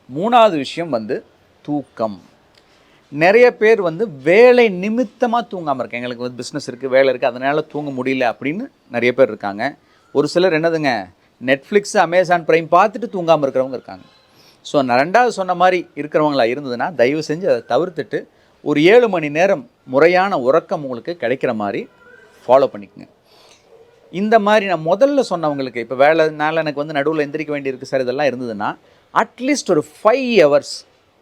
மூணாவது விஷயம் வந்து தூக்கம். நிறைய பேர் வந்து வேலை நிமித்தமாக தூங்காமல் இருக்காங்க. எங்களுக்கு வந்து பிஸ்னஸ் இருக்குது, வேலை இருக்குது, அதனால் தூங்க முடியல அப்படின்னு நிறைய பேர் இருக்காங்க. ஒரு சிலர் என்னதுங்க, நெட்ஃப்ளிக்ஸ், அமேசான் ப்ரைம் பார்த்துட்டு தூங்காமல் இருக்கிறவங்க இருக்காங்க. ஸோ நான் ரெண்டாவது சொன்ன மாதிரி இருக்கிறவங்களா இருந்ததுன்னா தயவு செஞ்சு அதை தவிர்த்துட்டு ஒரு 7 மணி நேரம் முறையான உறக்கம் உங்களுக்கு கிடைக்கிற மாதிரி ஃபாலோ பண்ணிக்கோங்க. இந்த மாதிரி நான் முதல்ல சொன்னவங்களுக்கு இப்போ வேலைனால எனக்கு வந்து நடுவில் எந்திரிக்க வேண்டியிருக்கு சார், இதெல்லாம் இருந்ததுன்னா அட்லீஸ்ட் ஒரு 5 ஹவர்ஸ்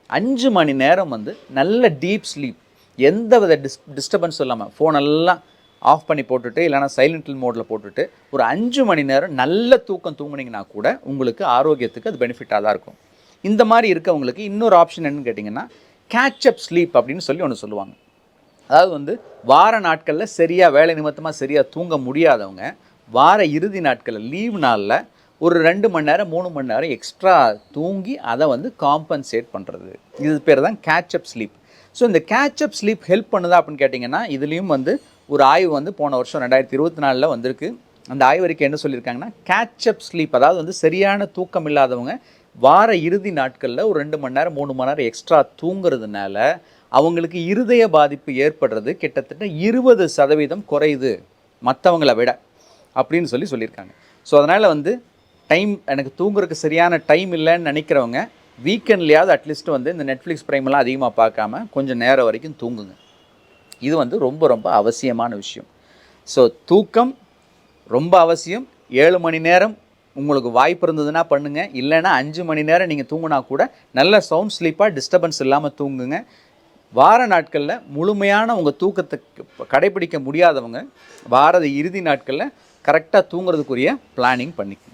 5 மணி நேரம் வந்து நல்ல டீப் ஸ்லீப், எந்த வித டிஸ்டர்பன்ஸும் இல்லாமல் ஃபோனெல்லாம் ஆஃப் பண்ணி போட்டுட்டு இல்லைனா சைலண்ட் மோடில் போட்டுட்டு ஒரு 5 மணி நேரம் நல்ல தூக்கம் தூங்குனீங்கன்னா கூட உங்களுக்கு ஆரோக்கியத்துக்கு அது பெனிஃபிட்டாக தான் இருக்கும். இந்த மாதிரி இருக்கவங்களுக்கு இன்னொரு ஆப்ஷன் என்னன்னு கேட்டிங்கன்னா கேட்சப் ஸ்லீப் அப்படின்னு சொல்லி ஒன்று சொல்லுவாங்க. அதாவது வந்து வார நாட்களில் சரியாக வேலை நிமித்தமாக சரியாக தூங்க முடியாதவங்க வார இறுதி நாட்களில் லீவ் நாளில் ஒரு 2 மணி நேரம் 3 மணி நேரம் எக்ஸ்ட்ரா தூங்கி அதை வந்து காம்பன்சேட் பண்ணுறது, இது பேர் தான் கேட்சப் ஸ்லீப். ஸோ இந்த கேட்சப் ஸ்லீப் ஹெல்ப் பண்ணுதா அப்படின்னு கேட்டிங்கன்னா இதுலேயும் வந்து ஒரு ஆய்வு வந்து போன வருஷம் 2024 வந்திருக்கு. அந்த ஆய்வறிக்கை என்ன சொல்லியிருக்காங்கன்னா கேட்சப் ஸ்லீப், அதாவது வந்து சரியான தூக்கம் இல்லாதவங்க வார இறுதி நாட்களில் ஒரு 2 மணி நேரம் 3 மணி நேரம் எக்ஸ்ட்ரா தூங்குறதுனால அவங்களுக்கு இருதய பாதிப்பு ஏற்படுறது கிட்டத்தட்ட 20% குறையுது மற்றவங்களை விட அப்படின்னு சொல்லியிருக்காங்க. ஸோ அதனால் வந்து எனக்கு தூங்குறதுக்கு சரியான டைம் இல்லைன்னு நினைக்கிறவங்க வீக்கெண்ட்லேயாவது அட்லீஸ்ட் வந்து இந்த நெட்ஃப்ளிக்ஸ் ப்ரைமெல்லாம் அதிகமாக பார்க்காம கொஞ்சம் நேரம் வரைக்கும் தூங்குங்க. இது வந்து ரொம்ப ரொம்ப அவசியமான விஷயம். ஸோ தூக்கம் ரொம்ப அவசியம். 7 மணி நேரம் உங்களுக்கு வாய்ப்பு இருந்ததுன்னா பண்ணுங்கள், இல்லைன்னா 5 மணி நேரம் நீங்கள் தூங்கினா கூட நல்ல சவுண்ட் ஸ்லீப்பாக டிஸ்டர்பன்ஸ் இல்லாமல் தூங்குங்க. வார நாட்களில் முழுமையான உங்கள் தூக்கத்துக்கு கடைபிடிக்க முடியாதவங்க வார இறுதி நாட்களில் கரெக்டாக தூங்குறதுக்குரிய பிளானிங் பண்ணிக்கங்க.